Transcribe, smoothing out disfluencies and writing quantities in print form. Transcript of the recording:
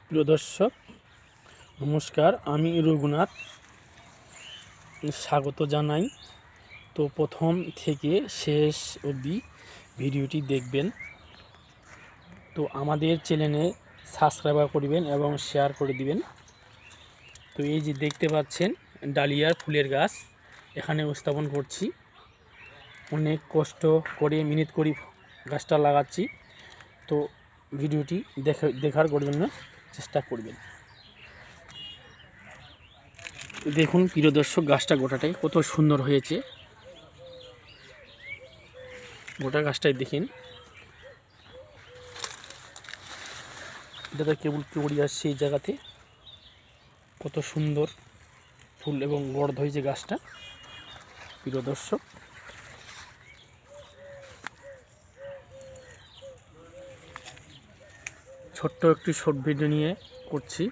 প্রিয় দর্শক নমস্কার, আমি রঘুনাথ স্বাগত জানাই। তো প্রথম থেকে শেষ অবধি ভিডিওটি দেখবেন। তো আমাদের চ্যানেলে সাবস্ক্রাইব করবেন এবং শেয়ার করে দিবেন। তো এই যে দেখতে পাচ্ছেন ডালিয়ার ফুলের গাছ এখানে স্থাপন করছি। অনেক কষ্ট করে মিনিট করে গাছটা লাগাচ্ছি। তো ভিডিওটি দেখার জন্য চেষ্টা করবেন। দেখুন প্রিয় দর্শক, গাছটা গোটাটাই কত সুন্দর হয়েছে। গোটা গাছটাই দেখেন, এটাতে কেবল কেবলই আসছে এই জায়গাতে। কত সুন্দর ফুল এবং গড় হয়েছে গাছটা। প্রিয় দর্শক, ছোট্ট একটি শর্ট ভিডিও নিয়ে করছি।